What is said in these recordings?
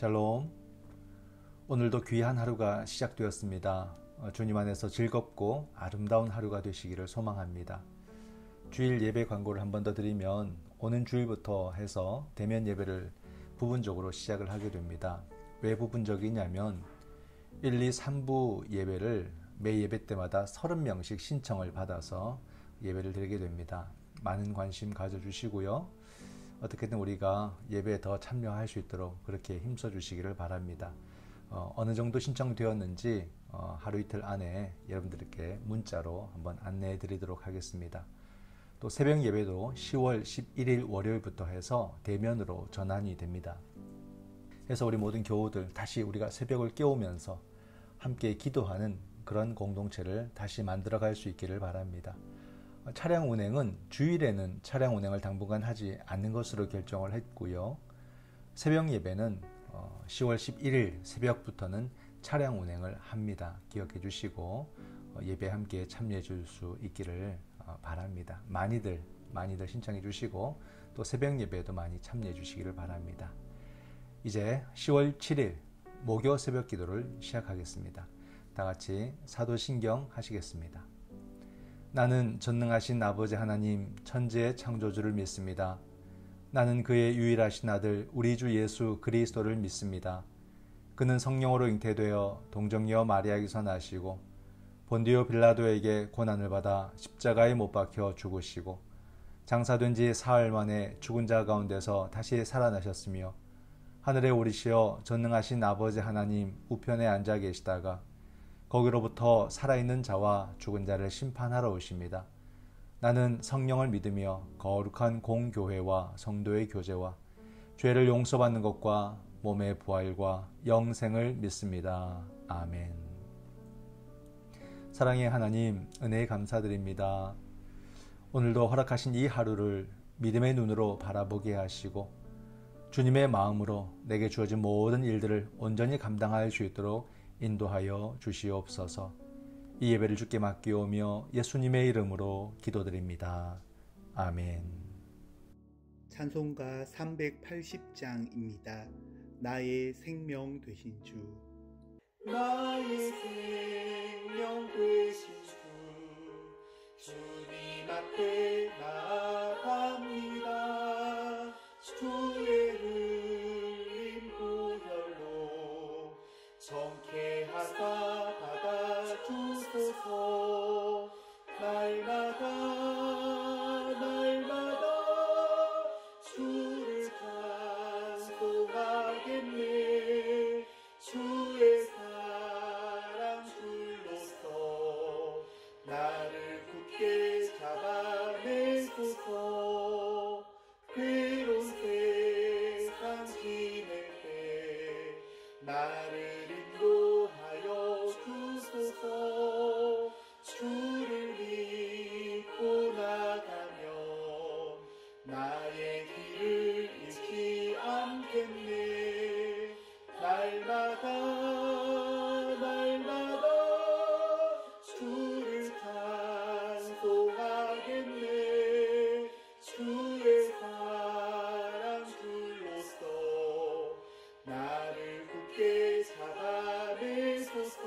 샬롬. 오늘도 귀한 하루가 시작되었습니다. 주님 안에서 즐겁고 아름다운 하루가 되시기를 소망합니다. 주일 예배 광고를 한 번 더 드리면 오는 주일부터 해서 대면 예배를 부분적으로 시작을 하게 됩니다. 왜 부분적이냐면 1, 2, 3부 예배를 매 예배 때마다 30명씩 신청을 받아서 예배를 드리게 됩니다. 많은 관심 가져주시고요. 어떻게든 우리가 예배에 더 참여할 수 있도록 그렇게 힘써 주시기를 바랍니다. 어느 정도 신청되었는지 하루 이틀 안에 여러분들께 문자로 한번 안내해 드리도록 하겠습니다. 또 새벽 예배도 10월 11일 월요일부터 해서 대면으로 전환이 됩니다. 그래서 우리 모든 교우들 다시 우리가 새벽을 깨우면서 함께 기도하는 그런 공동체를 다시 만들어갈 수 있기를 바랍니다. 차량 운행은 주일에는 차량 운행을 당분간 하지 않는 것으로 결정을 했고요. 새벽 예배는 10월 11일 새벽부터는 차량 운행을 합니다. 기억해 주시고 예배 함께 참여해 줄 수 있기를 바랍니다. 많이들 신청해 주시고 또 새벽 예배에도 많이 참여해 주시기를 바랍니다. 이제 10월 7일 목요 새벽 기도를 시작하겠습니다. 다 같이 사도신경 하시겠습니다. 나는 전능하신 아버지 하나님 천지의 창조주를 믿습니다. 나는 그의 유일하신 아들 우리 주 예수 그리스도를 믿습니다. 그는 성령으로 잉태되어 동정녀 마리아에게서 나시고 본디오 빌라도에게 고난을 받아 십자가에 못 박혀 죽으시고 장사된 지 사흘 만에 죽은 자 가운데서 다시 살아나셨으며 하늘에 오르시어 전능하신 아버지 하나님 우편에 앉아 계시다가 거기로부터 살아있는 자와 죽은 자를 심판하러 오십니다. 나는 성령을 믿으며 거룩한 공교회와 성도의 교제와 죄를 용서받는 것과 몸의 부활과 영생을 믿습니다. 아멘. 사랑의 하나님, 은혜에 감사드립니다. 오늘도 허락하신 이 하루를 믿음의 눈으로 바라보게 하시고 주님의 마음으로 내게 주어진 모든 일들을 온전히 감당할 수 있도록 인도하여 주시옵소서. 이 예배를 주께 맡기오며 예수님의 이름으로 기도드립니다. 아멘. 찬송가 380장입니다. 나의 생명 되신 주. 나의 생명 되신 주, 주님 앞에 나아갑니다. 주의 흘린 보혈로 정케하사 받아주소서. 날마다 주를 찬송하겠네. 주의 사랑 줄로서 나를 굳게 잡아내소서. 괴로운 세상 지낼 때 나를 인도하여 주소서. 주를 믿고 나가면 나의 길을 잃지 않겠네. 날마다 주를 찬송하겠네. 주의 사랑 줄로서 나를 굳게 잡아내소서.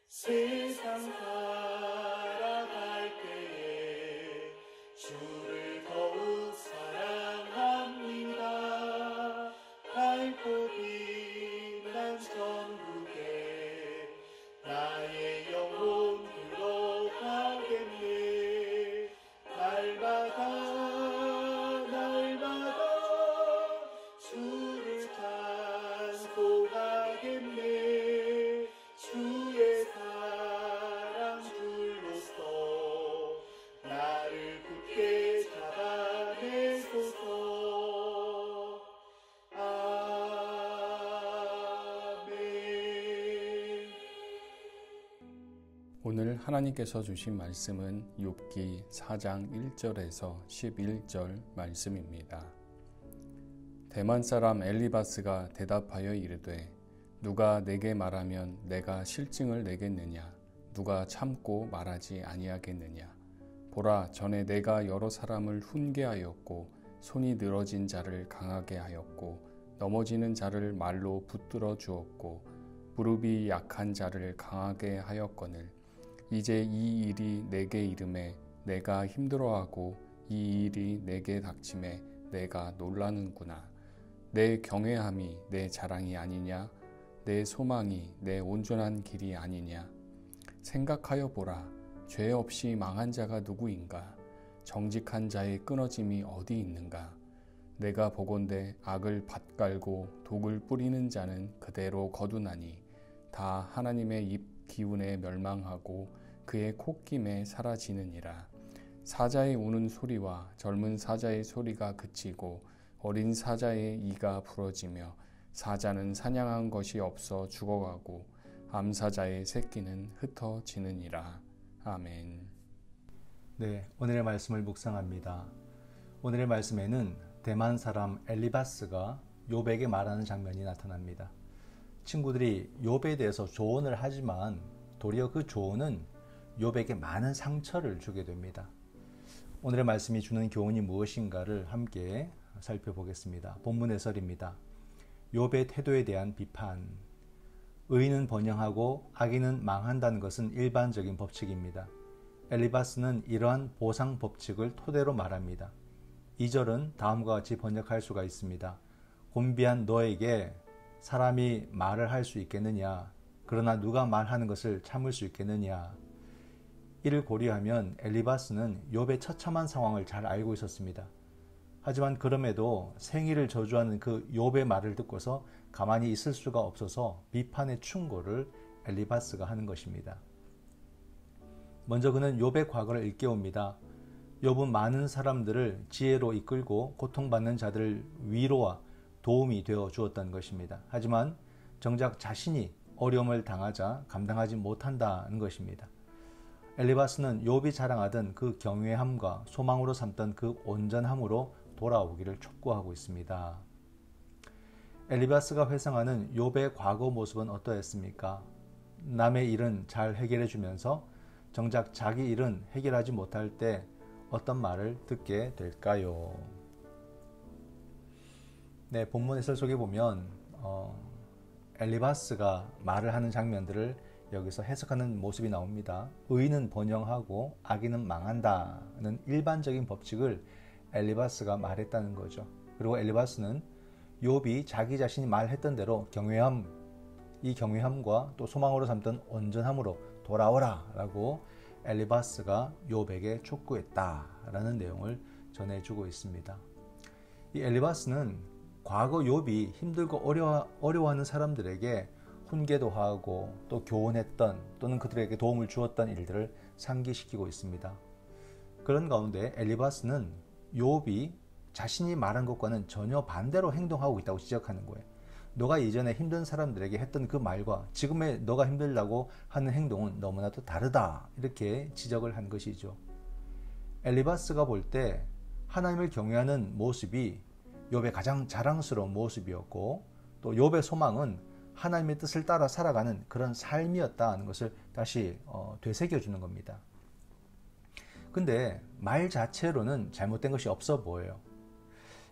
세상 살아갈 때에 주를 더욱 사랑합니다. 밝고 빛난 천국에 나의 영혼 들어가겠네. 날마다 주를 찬송하겠네. 주의 사랑 줄로서 나를 굳게 잡아내소서. 아멘. 오늘 하나님께서 주신 말씀은 욥기 4장 1절에서 11절 말씀입니다. 대만 사람 엘리바스가 대답하여 이르되 누가 내게 말하면 내가 실증을 내겠느냐? 누가 참고 말하지 아니하겠느냐? 보라, 전에 내가 여러 사람을 훈계하였고 손이 늘어진 자를 강하게 하였고 넘어지는 자를 말로 붙들어 주었고 무릎이 약한 자를 강하게 하였거늘 이제 이 일이 내게 이름에 내가 힘들어하고 이 일이 내게 닥침에 내가 놀라는구나. 내 경외함이 내 자랑이 아니냐? 내 소망이 내 온전한 길이 아니냐? 생각하여 보라. 죄 없이 망한 자가 누구인가? 정직한 자의 끊어짐이 어디 있는가? 내가 보건대 악을 밭갈고 독을 뿌리는 자는 그대로 거두나니 다 하나님의 입 기운에 멸망하고 그의 콧김에 사라지느니라. 사자의 우는 소리와 젊은 사자의 소리가 그치고 어린 사자의 이가 부러지며 사자는 사냥한 것이 없어 죽어가고 암사자의 새끼는 흩어지느니라. 아멘. 네, 오늘의 말씀을 묵상합니다. 오늘의 말씀에는 대만 사람 엘리바스가 욥에게 말하는 장면이 나타납니다. 친구들이 욥에 대해서 조언을 하지만 도리어 그 조언은 욥에게 많은 상처를 주게 됩니다. 오늘의 말씀이 주는 교훈이 무엇인가를 함께 살펴보겠습니다. 본문 해설입니다. 욥의 태도에 대한 비판. 의인은 번영하고 악인은 망한다는 것은 일반적인 법칙입니다. 엘리바스는 이러한 보상 법칙을 토대로 말합니다. 2절은 다음과 같이 번역할 수가 있습니다. 곤비한 너에게 사람이 말을 할 수 있겠느냐? 그러나 누가 말하는 것을 참을 수 있겠느냐? 이를 고려하면 엘리바스는 욥의 처참한 상황을 잘 알고 있었습니다. 하지만 그럼에도 생일을 저주하는 그 욥의 말을 듣고서 가만히 있을 수가 없어서 비판의 충고를 엘리바스가 하는 것입니다. 먼저 그는 욥의 과거를 일깨웁니다. 욥은 많은 사람들을 지혜로 이끌고 고통받는 자들을 위로와 도움이 되어 주었던 것입니다. 하지만 정작 자신이 어려움을 당하자 감당하지 못한다는 것입니다. 엘리바스는 욥이 자랑하던 그 경외함과 소망으로 삼던 그 온전함으로 돌아오기를 촉구하고 있습니다. 엘리바스가 회상하는 욥의 과거 모습은 어떠했습니까? 남의 일은 잘 해결해 주면서 정작 자기 일은 해결하지 못할 때 어떤 말을 듣게 될까요? 네, 본문 해설 속에 보면 엘리바스가 말을 하는 장면들을 여기서 해석하는 모습이 나옵니다. 의인은 번영하고 악인은 망한다는 일반적인 법칙을 엘리바스가 말했다는 거죠. 그리고 엘리바스는 욥이 자기 자신이 말했던 대로 이 경외함과 또 소망으로 삼던 온전함으로 돌아오라 라고 엘리바스가 욥에게 촉구했다라는 내용을 전해주고 있습니다. 이 엘리바스는 과거 욥이 힘들고 어려워하는 사람들에게 훈계도 하고 또 교훈했던 또는 그들에게 도움을 주었던 일들을 상기시키고 있습니다. 그런 가운데 엘리바스는 욥이 자신이 말한 것과는 전혀 반대로 행동하고 있다고 지적하는 거예요. 너가 이전에 힘든 사람들에게 했던 그 말과 지금의 너가 힘들다고 하는 행동은 너무나도 다르다. 이렇게 지적을 한 것이죠. 엘리바스가 볼 때 하나님을 경외하는 모습이 욥의 가장 자랑스러운 모습이었고 또 욥의 소망은 하나님의 뜻을 따라 살아가는 그런 삶이었다는 것을 다시 되새겨주는 겁니다. 근데 말 자체로는 잘못된 것이 없어 보여요.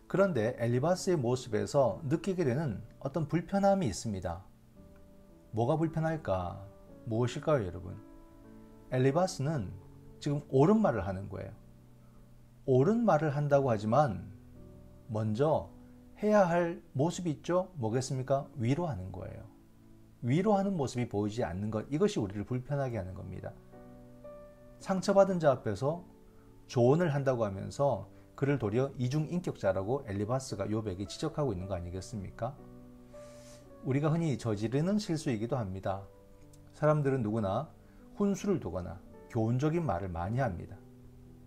그런데 엘리바스의 모습에서 느끼게 되는 어떤 불편함이 있습니다. 뭐가 불편할까? 무엇일까요, 여러분? 엘리바스는 지금 옳은 말을 하는 거예요. 옳은 말을 한다고 하지만 먼저 해야 할 모습이 있죠? 뭐겠습니까? 위로하는 거예요. 위로하는 모습이 보이지 않는 것, 이것이 우리를 불편하게 하는 겁니다. 상처받은 자 앞에서 조언을 한다고 하면서 그를 도리어 이중인격자라고 엘리바스가 욥에게 지적하고 있는 거 아니겠습니까? 우리가 흔히 저지르는 실수이기도 합니다. 사람들은 누구나 훈수를 두거나 교훈적인 말을 많이 합니다.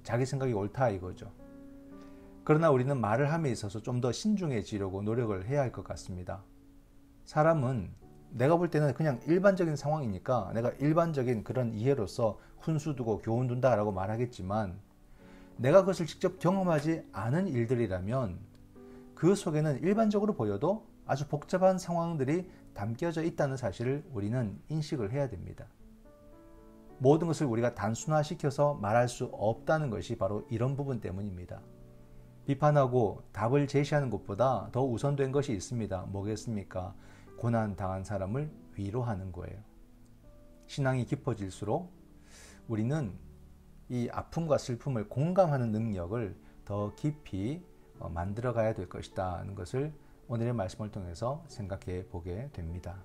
자기 생각이 옳다 이거죠. 그러나 우리는 말을 함에 있어서 좀 더 신중해지려고 노력을 해야 할 것 같습니다. 사람은 내가 볼 때는 그냥 일반적인 상황이니까 내가 일반적인 그런 이해로서 훈수 두고 교훈 둔다라고 말하겠지만 내가 그것을 직접 경험하지 않은 일들이라면 그 속에는 일반적으로 보여도 아주 복잡한 상황들이 담겨져 있다는 사실을 우리는 인식을 해야 됩니다. 모든 것을 우리가 단순화시켜서 말할 수 없다는 것이 바로 이런 부분 때문입니다. 비판하고 답을 제시하는 것보다 더 우선된 것이 있습니다. 뭐겠습니까? 고난 당한 사람을 위로하는 거예요. 신앙이 깊어질수록 우리는 이 아픔과 슬픔을 공감하는 능력을 더 깊이 만들어 가야 될 것이다 하는 것을 오늘의 말씀을 통해서 생각해 보게 됩니다.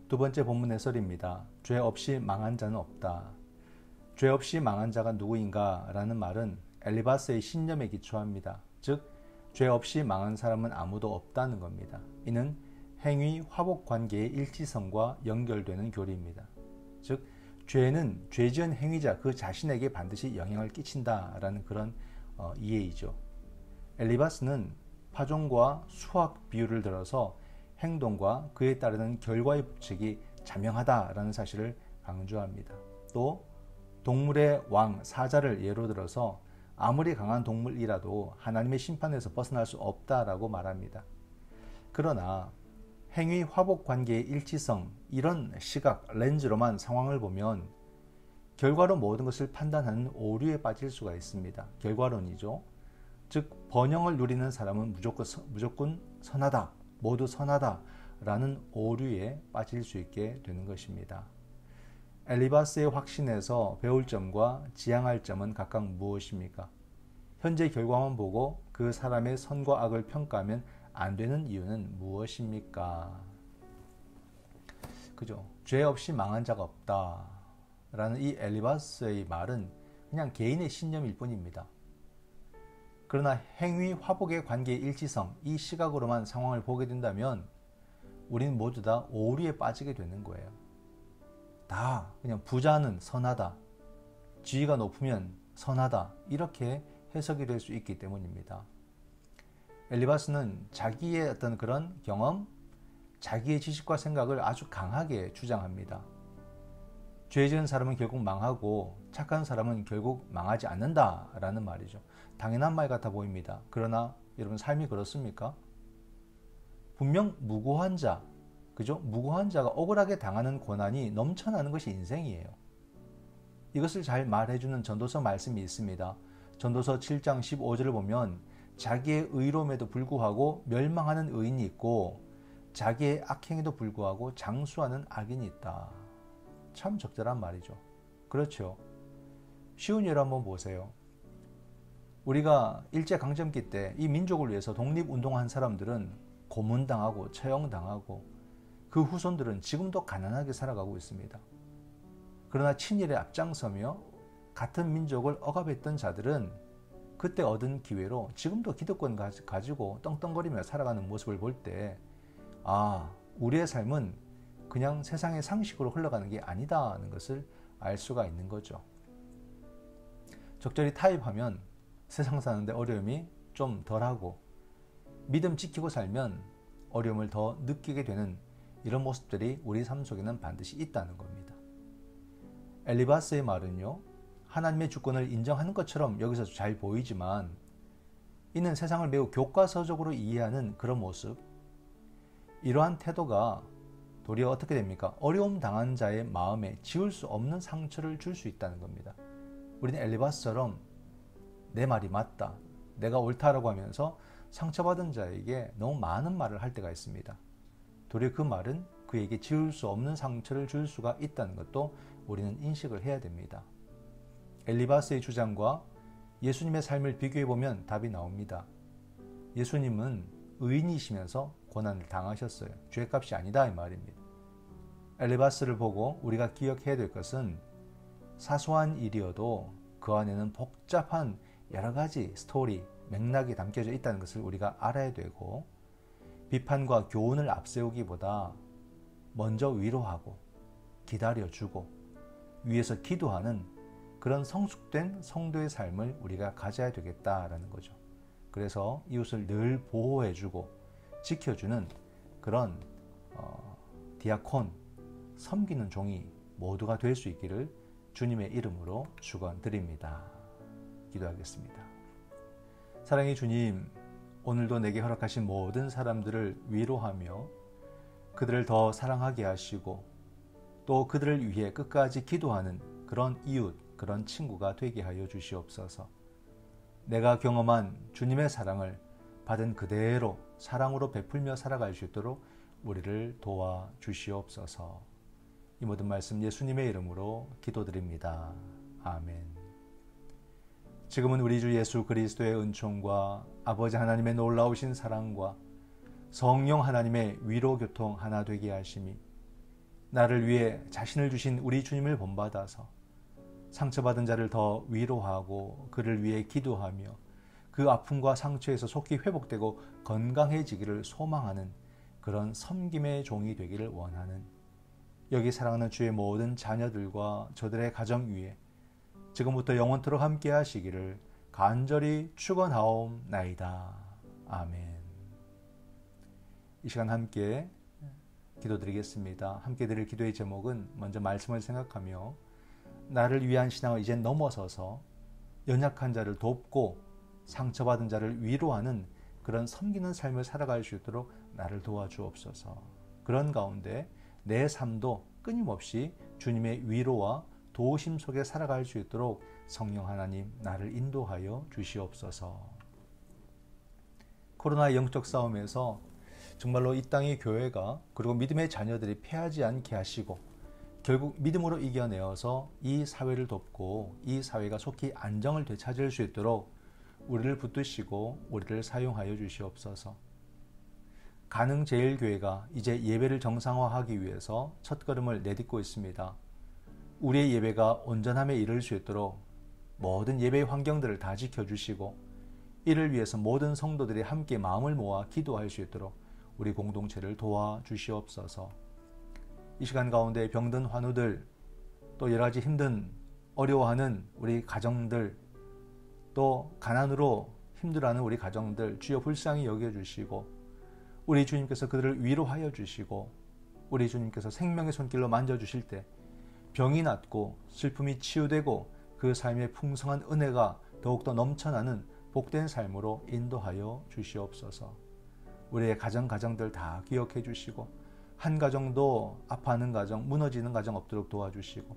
두 번째 본문 해설입니다. 죄 없이 망한 자는 없다. 죄 없이 망한 자가 누구인가 라는 말은 엘리바스의 신념에 기초합니다. 즉, 죄 없이 망한 사람은 아무도 없다는 겁니다. 이는 행위 화복 관계의 일치성과 연결되는 교리입니다. 즉, 죄는 죄 지은 행위자 그 자신에게 반드시 영향을 끼친다라는 그런 이해이죠. 엘리바스는 파종과 수확 비유를 들어서 행동과 그에 따르는 결과의 법칙이 자명하다라는 사실을 강조합니다. 또 동물의 왕 사자를 예로 들어서 아무리 강한 동물이라도 하나님의 심판에서 벗어날 수 없다라고 말합니다. 그러나 행위 화복 관계의 일치성, 이런 시각, 렌즈로만 상황을 보면 결과로 모든 것을 판단하는 오류에 빠질 수가 있습니다. 결과론이죠. 즉 번영을 누리는 사람은 무조건 선하다, 모두 선하다 라는 오류에 빠질 수 있게 되는 것입니다. 엘리바스의 확신에서 배울 점과 지향할 점은 각각 무엇입니까? 현재 결과만 보고 그 사람의 선과 악을 평가하면 안 되는 이유는 무엇입니까? 그죠? 죄 없이 망한 자가 없다 라는 이 엘리바스의 말은 그냥 개인의 신념일 뿐입니다. 그러나 행위 화복의 관계의 일치성, 이 시각으로만 상황을 보게 된다면 우리는 모두 다 오류에 빠지게 되는 거예요. 다 그냥 부자는 선하다, 지위가 높으면 선하다, 이렇게 해석이 될 수 있기 때문입니다. 엘리바스는 자기의 어떤 그런 경험, 자기의 지식과 생각을 아주 강하게 주장합니다. 죄 지은 사람은 결국 망하고 착한 사람은 결국 망하지 않는다라는 말이죠. 당연한 말 같아 보입니다. 그러나 여러분 삶이 그렇습니까? 분명 무고한 자, 그죠? 무고한 자가 억울하게 당하는 고난이 넘쳐나는 것이 인생이에요. 이것을 잘 말해주는 전도서 말씀이 있습니다. 전도서 7장 15절을 보면 자기의 의로움에도 불구하고 멸망하는 의인이 있고 자기의 악행에도 불구하고 장수하는 악인이 있다. 참 적절한 말이죠. 그렇죠. 쉬운 예로 한번 보세요. 우리가 일제강점기 때 이 민족을 위해서 독립운동한 사람들은 고문당하고 처형당하고 그 후손들은 지금도 가난하게 살아가고 있습니다. 그러나 친일에 앞장서며 같은 민족을 억압했던 자들은 그때 얻은 기회로 지금도 기득권 가지고 떵떵거리며 살아가는 모습을 볼 때 우리의 삶은 그냥 세상의 상식으로 흘러가는 게 아니다는 것을 알 수가 있는 거죠. 적절히 타협하면 세상 사는데 어려움이 좀 덜하고 믿음 지키고 살면 어려움을 더 느끼게 되는 이런 모습들이 우리 삶 속에는 반드시 있다는 겁니다. 엘리바스의 말은요, 하나님의 주권을 인정하는 것처럼 여기서 잘 보이지만 이는 세상을 매우 교과서적으로 이해하는 그런 모습, 이러한 태도가 도리어 어떻게 됩니까? 어려움 당한 자의 마음에 지울 수 없는 상처를 줄 수 있다는 겁니다. 우리는 엘리바스처럼 내 말이 맞다, 내가 옳다라고 하면서 상처받은 자에게 너무 많은 말을 할 때가 있습니다. 도리어 그 말은 그에게 지울 수 없는 상처를 줄 수가 있다는 것도 우리는 인식을 해야 됩니다. 엘리바스의 주장과 예수님의 삶을 비교해보면 답이 나옵니다. 예수님은 의인이시면서 고난을 당하셨어요. 죄값이 아니다 이 말입니다. 엘리바스를 보고 우리가 기억해야 될 것은 사소한 일이어도 그 안에는 복잡한 여러 가지 스토리, 맥락이 담겨져 있다는 것을 우리가 알아야 되고, 비판과 교훈을 앞세우기보다 먼저 위로하고 기다려주고 위에서 기도하는 그런 성숙된 성도의 삶을 우리가 가져야 되겠다라는 거죠. 그래서 이웃을 늘 보호해주고 지켜주는 그런 디아콘, 섬기는 종이 모두가 될 수 있기를 주님의 이름으로 축원드립니다. 기도하겠습니다. 사랑의 주님, 오늘도 내게 허락하신 모든 사람들을 위로하며 그들을 더 사랑하게 하시고 또 그들을 위해 끝까지 기도하는 그런 이웃, 그런 친구가 되게 하여 주시옵소서. 내가 경험한 주님의 사랑을 받은 그대로 사랑으로 베풀며 살아갈 수 있도록 우리를 도와주시옵소서. 이 모든 말씀 예수님의 이름으로 기도드립니다. 아멘. 지금은 우리 주 예수 그리스도의 은총과 아버지 하나님의 놀라우신 사랑과 성령 하나님의 위로 교통 하나 되게 하심이 나를 위해 자신을 주신 우리 주님을 본받아서 상처받은 자를 더 위로하고 그를 위해 기도하며 그 아픔과 상처에서 속히 회복되고 건강해지기를 소망하는 그런 섬김의 종이 되기를 원하는 여기 사랑하는 주의 모든 자녀들과 저들의 가정 위에 지금부터 영원토록 함께 하시기를 간절히 축원하옵나이다. 아멘. 이 시간 함께 기도드리겠습니다. 함께 드릴 기도의 제목은 먼저 말씀을 생각하며 나를 위한 신앙을 이제 넘어서서 연약한 자를 돕고 상처받은 자를 위로하는 그런 섬기는 삶을 살아갈 수 있도록 나를 도와주옵소서. 그런 가운데 내 삶도 끊임없이 주님의 위로와 도우심 속에 살아갈 수 있도록 성령 하나님 나를 인도하여 주시옵소서. 코로나의 영적 싸움에서 정말로 이 땅의 교회가 그리고 믿음의 자녀들이 패하지 않게 하시고 결국 믿음으로 이겨내어서 이 사회를 돕고 이 사회가 속히 안정을 되찾을 수 있도록 우리를 붙드시고 우리를 사용하여 주시옵소서. 가능제일교회가 이제 예배를 정상화하기 위해서 첫걸음을 내딛고 있습니다. 우리의 예배가 온전함에 이를 수 있도록 모든 예배의 환경들을 다 지켜주시고 이를 위해서 모든 성도들이 함께 마음을 모아 기도할 수 있도록 우리 공동체를 도와주시옵소서. 이 시간 가운데 병든 환우들, 또 여러 가지 힘든 어려워하는 우리 가정들, 또 가난으로 힘들어하는 우리 가정들 주여 불쌍히 여겨주시고 우리 주님께서 그들을 위로하여 주시고 우리 주님께서 생명의 손길로 만져주실 때 병이 낫고 슬픔이 치유되고 그 삶의 풍성한 은혜가 더욱더 넘쳐나는 복된 삶으로 인도하여 주시옵소서. 우리의 가정들 다 기억해 주시고 한 가정도 아파하는 가정, 무너지는 가정 없도록 도와주시고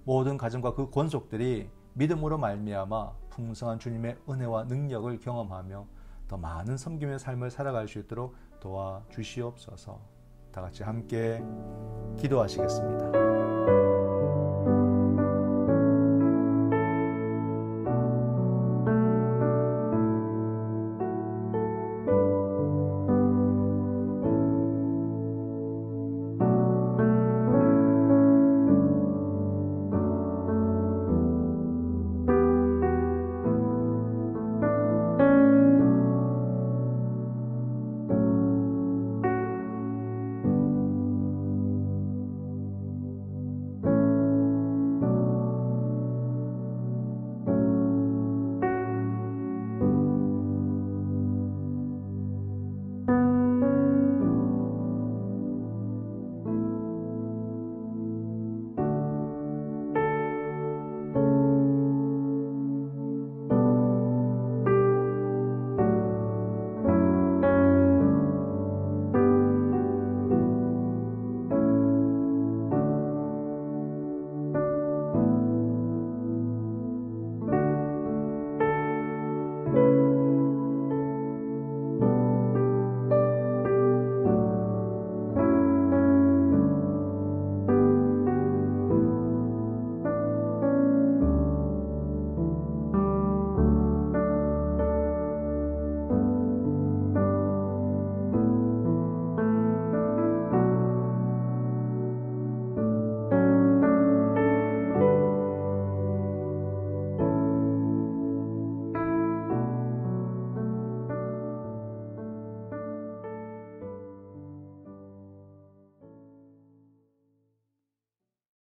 모든 가정과 그 권속들이 믿음으로 말미암아 풍성한 주님의 은혜와 능력을 경험하며 더 많은 섬김의 삶을 살아갈 수 있도록 도와주시옵소서. 다 같이 함께 기도하시겠습니다.